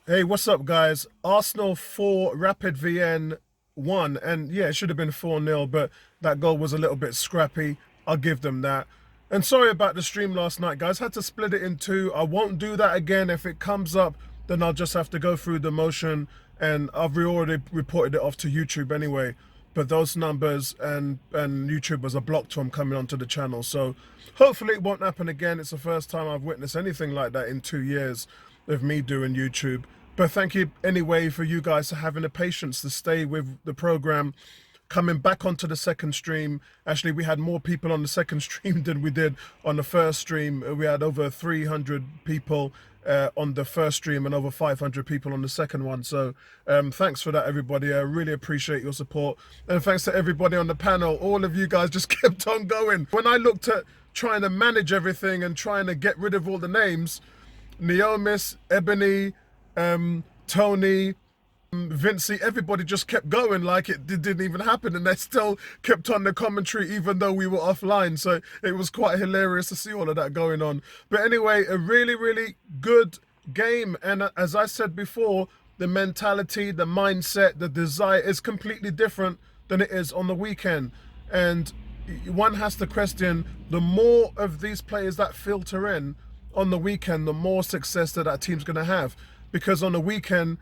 Hey, what's up, guys? Arsenal 4, Rapid VN 1. And yeah, it should have been 4-0, but that goal was a little bit scrappy. I'll give them that. And sorry about the stream last night, guys. Had to split it in two. I won't do that again. If it comes up, then I'll just have to go through the motion. And I've already reported it off to YouTube anyway. But those numbers and YouTubers are blocked from coming onto the channel. So hopefully it won't happen again. It's the first time I've witnessed anything like that in 2 years of me doing YouTube. But thank you anyway for you guys having the patience to stay with the program. Coming back onto the second stream. Actually, we had more people on the second stream than we did on the first stream. We had over 300 people on the first stream and over 500 people on the second one. So thanks for that, everybody. I really appreciate your support. And thanks to everybody on the panel. All of you guys just kept on going. When I looked at trying to manage everything and trying to get rid of all the names, Neomis, Ebony, Tony, Vincey, everybody just kept going like it didn't even happen, and they still kept on the commentary even though we were offline. So it was quite hilarious to see all of that going on. But anyway, a really, really good game. And as I said before, the mentality, the mindset, the desire is completely different than it is on the weekend. And one has to question, the more of these players that filter in on the weekend, the more success that team's going to have. Because on the weekend,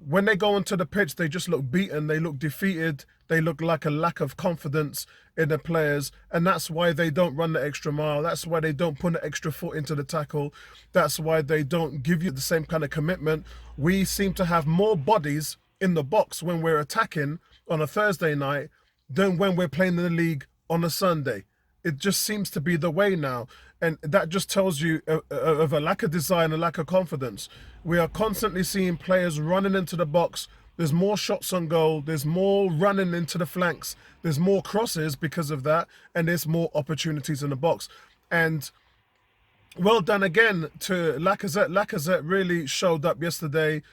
when they go onto the pitch, they just look beaten, they look defeated, they look like a lack of confidence in the players, and that's why they don't run the extra mile, that's why they don't put an extra foot into the tackle, that's why they don't give you the same kind of commitment. We seem to have more bodies in the box when we're attacking on a Thursday night than when we're playing in the league on a Sunday. It just seems to be the way now. And that just tells you of a lack of desire and a lack of confidence. We are constantly seeing players running into the box. There's more shots on goal. There's more running into the flanks. There's more crosses because of that. And there's more opportunities in the box. And well done again to Lacazette. Lacazette really showed up yesterday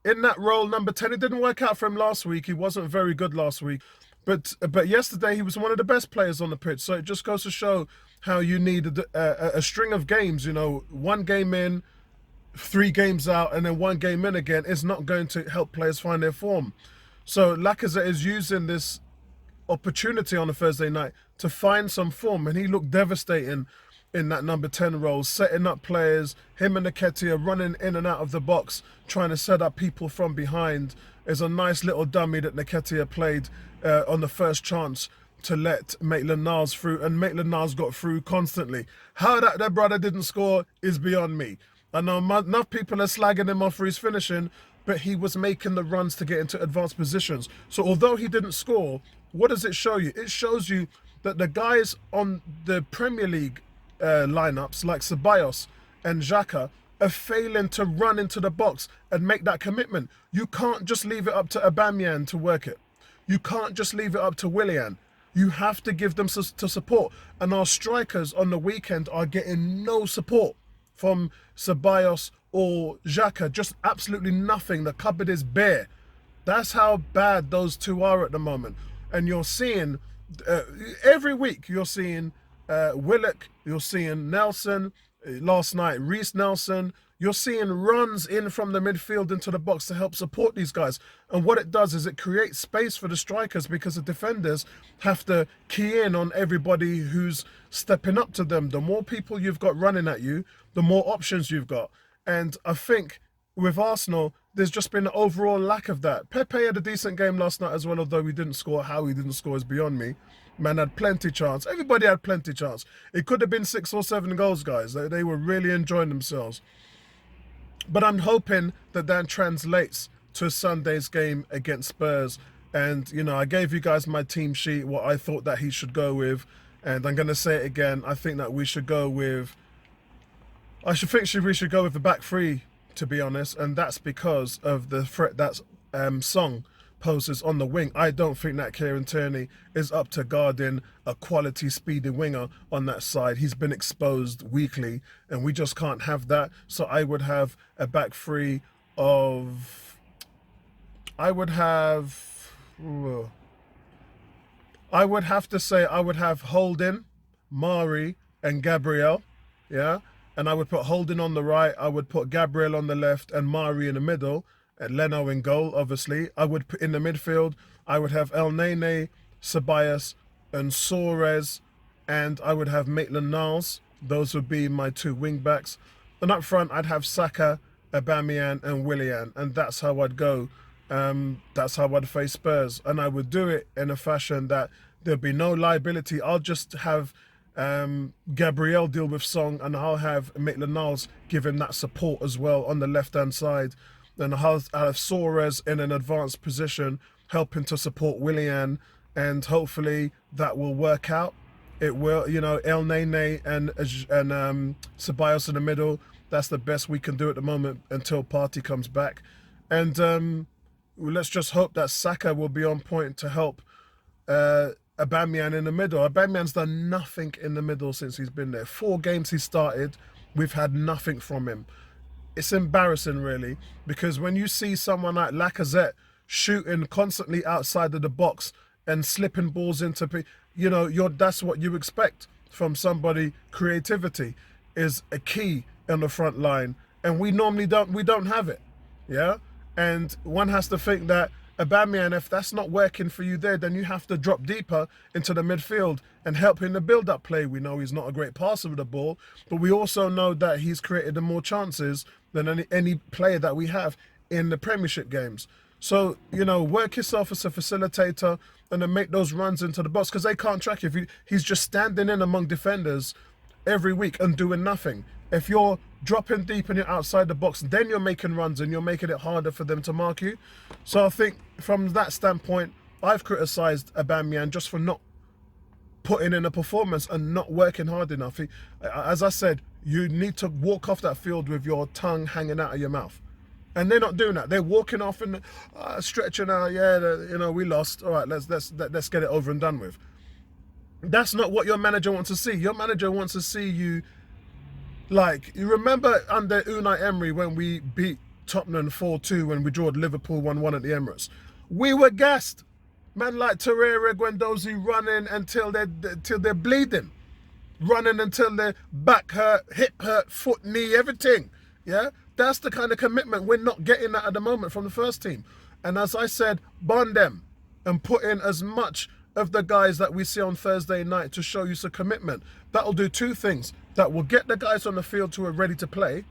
in that role, number 10. It didn't work out for him last week. He wasn't very good last week. But yesterday he was one of the best players on the pitch. So it just goes to show how you need a string of games. You know, one game in, 3 games out, and then 1 game in again is not going to help players find their form. So Lacazette is using this opportunity on a Thursday night to find some form, and he looked devastating in that number 10 role, setting up players. Him and Nketiah running in and out of the box, trying to set up people from behind. Is a nice little dummy that Nketiah played on the first chance to let Maitland-Niles through, and Maitland-Niles got through constantly. How that brother didn't score is beyond me. I know enough people are slagging him off for his finishing, but he was making the runs to get into advanced positions. So although he didn't score, what does it show you? It shows you that the guys on the Premier League lineups like Ceballos and Xhaka are failing to run into the box and make that commitment. You can't just leave it up to Aubameyang to work it. You can't just leave it up to Willian. You have to give them to support. And our strikers on the weekend are getting no support from Ceballos or Xhaka. Just absolutely nothing. The cupboard is bare. That's how bad those two are at the moment. And you're seeing, every week, you're seeing Willock, you're seeing Nelson, last night Reece Nelson. You're seeing runs in from the midfield into the box to help support these guys. And what it does is it creates space for the strikers, because the defenders have to key in on everybody who's stepping up to them. The more people you've got running at you, the more options you've got. And I think with Arsenal, there's just been an overall lack of that. Pepe had a decent game last night as well, although he didn't score. How he didn't score is beyond me. Man had plenty chance. Everybody had plenty chance. It could have been 6 or 7 goals, guys. They were really enjoying themselves. But I'm hoping that translates to Sunday's game against Spurs. And, you know, I gave you guys my team sheet, what I thought that he should go with. And I'm going to say it again. I think that we should go with... we should go with the back three, to be honest. And that's because of the threat that Song poses on the wing. I don't think that Kieran Tierney is up to guarding a quality speedy winger on that side. He's been exposed weekly, and we just can't have that. So I would have a back three of... I would have to say I would have Holding, Mari, and Gabriel. Yeah. and I would put Holding on the right, I would put Gabriel on the left, and Mari in the middle, and Leno in goal, obviously. I would put in the midfield, I would have El Nene, Ceballos, and Suarez, and I would have Maitland-Niles. Those would be my two wing backs. And up front, I'd have Saka, Aubameyang, and Willian, and that's how I'd go. That's how I'd face Spurs, and I would do it in a fashion that there'd be no liability. I'll just have Gabriel deal with Song, and I'll have Maitland-Niles give him that support as well on the left-hand side. Then I'll have Suarez in an advanced position, helping to support Willian, and hopefully that will work out. It will, you know, El Nene and Ceballos in the middle. That's the best we can do at the moment until Partey comes back. And let's just hope that Saka will be on point to help Aubameyang in the middle. Aubameyang's done nothing in the middle since he's been there. 4 games he started, we've had nothing from him. It's embarrassing, really, because when you see someone like Lacazette shooting constantly outside of the box and slipping balls into, you know, that's what you expect from somebody. Creativity is a key on the front line, and we normally don't have it, yeah. And one has to think that Aubameyang, if that's not working for you there, then you have to drop deeper into the midfield and help in the build-up play. We know he's not a great passer of the ball, but we also know that he's created the more chances than any player that we have in the Premiership games. So, you know, work yourself as a facilitator and then make those runs into the box, because they can't track you. He's just standing in among defenders every week and doing nothing. If you're dropping deep and you're outside the box, then you're making runs and you're making it harder for them to mark you. So I think from that standpoint, I've criticised Aubameyang just for not putting in a performance and not working hard enough. As I said, you need to walk off that field with your tongue hanging out of your mouth. And they're not doing that. They're walking off and stretching out. Yeah, you know, we lost. All right, let's get it over and done with. That's not what your manager wants to see. Your manager wants to see you. Like, you remember under Unai Emery when we beat Tottenham 4-2 when we drawed Liverpool 1-1 at the Emirates? We were gassed. Man like Torreira, Guendouzi running until they're bleeding. Running until their back hurt, hip hurt, foot, knee, everything. Yeah? That's the kind of commitment we're not getting that at the moment from the first team. And as I said, bond them and put in as much of the guys that we see on Thursday night to show you some commitment. That'll do 2 things. That will get the guys on the field who are ready to play.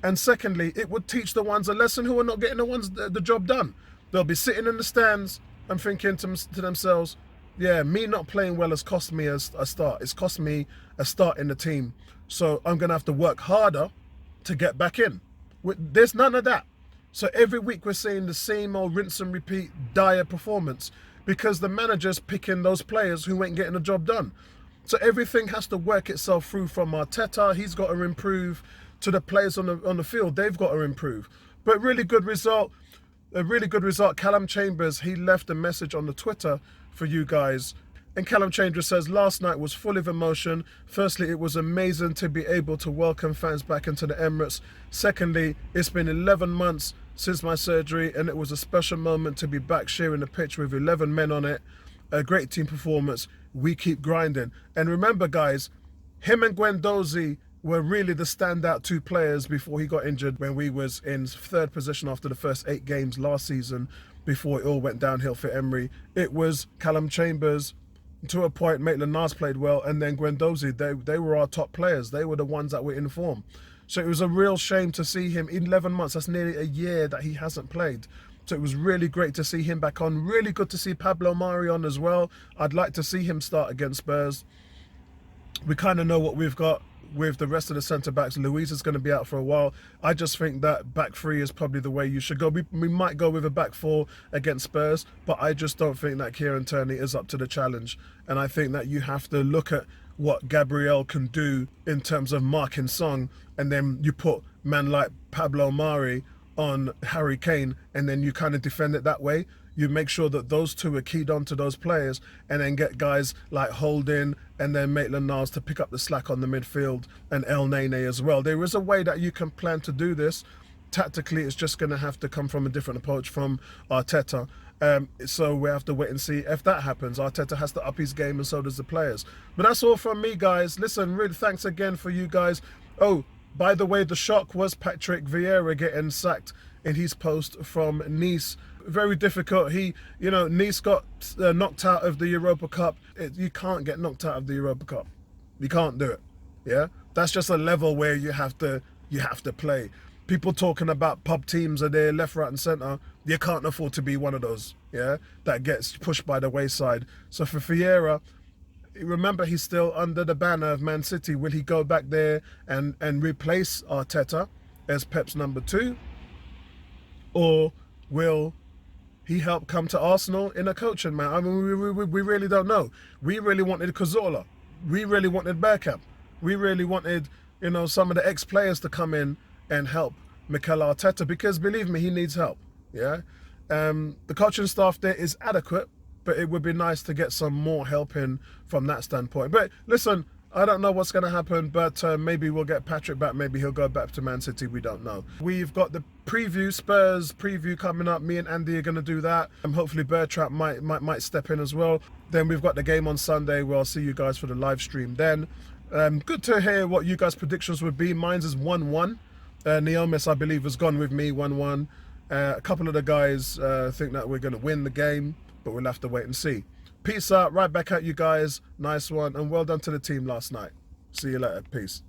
And secondly, it would teach the ones a lesson who are not getting the job done. They'll be sitting in the stands and thinking to themselves, yeah, me not playing well has cost me a start. It's cost me a start in the team. So I'm going to have to work harder to get back in. There's none of that. So every week we're seeing the same old rinse and repeat dire performance because the manager's picking those players who ain't getting the job done. So everything has to work itself through from Arteta. He's got to improve, to the players on the field. They've got to improve. But really good result. A really good result. Callum Chambers, he left a message on the Twitter for you guys. And Callum Chambers says, last night was full of emotion. Firstly, it was amazing to be able to welcome fans back into the Emirates. Secondly, it's been 11 months since my surgery, and it was a special moment to be back sharing the pitch with 11 men on it. A great team performance. We keep grinding. And remember, guys, him and Guendouzi were really the standout 2 players before he got injured when we was in 3rd position after the first 8 games last season before it all went downhill for Emery. It was Callum Chambers, to a point. Maitland-Niles played well, and then Guendouzi, they were our top players. They were the ones that were in form. So it was a real shame to see him in 11 months. That's nearly a year that he hasn't played. So it was really great to see him back on. Really good to see Pablo Mari on as well. I'd like to see him start against Spurs. We kind of know what we've got with the rest of the centre-backs. Luiz is going to be out for a while. I just think that back 3 is probably the way you should go. We might go with a back 4 against Spurs, but I just don't think that Kieran Tierney is up to the challenge. And I think that you have to look at what Gabriel can do in terms of marking Song, and then you put man like Pablo Mari on Harry Kane, and then you kind of defend it that way. You make sure that those 2 are keyed on to those players, and then get guys like Holding and then Maitland-Niles to pick up the slack on the midfield, and El Nene as well. There is a way that you can plan to do this. Tactically, it's just going to have to come from a different approach from Arteta. So we have to wait and see if that happens. Arteta has to up his game, and so does the players. But that's all from me, guys. Listen, really thanks again for you guys. Oh, By the way, the shock was Patrick Vieira getting sacked in his post from Nice. Very difficult. Nice got knocked out of the Europa Cup. You can't get knocked out of the Europa Cup. You can't do it. Yeah, that's just a level where you have to play. People talking about pub teams are there left, right, and centre. You can't afford to be one of those. Yeah, that gets pushed by the wayside. So for Vieira, remember, he's still under the banner of Man City. Will he go back there and replace Arteta as Pep's number 2? Or will he help come to Arsenal in a coaching man? I mean, we really don't know. We really wanted Cazorla. We really wanted Bergkamp. We really wanted, some of the ex-players to come in and help Mikel Arteta, because believe me, he needs help. Yeah, the coaching staff there is adequate, but it would be nice to get some more help in from that standpoint. But listen, I don't know what's going to happen, but maybe we'll get Patrick back. Maybe he'll go back to Man City. We don't know. We've got the Spurs preview coming up. Me and Andy are going to do that. And hopefully Bertrand might step in as well. Then we've got the game on Sunday where I'll see you guys for the live stream then. Good to hear what you guys' predictions would be. Mine's is 1-1. Neomis, I believe, has gone with me 1-1. A couple of the guys think that we're going to win the game, but we'll have to wait and see. Peace out. Right back at you guys. Nice one. And well done to the team last night. See you later. Peace.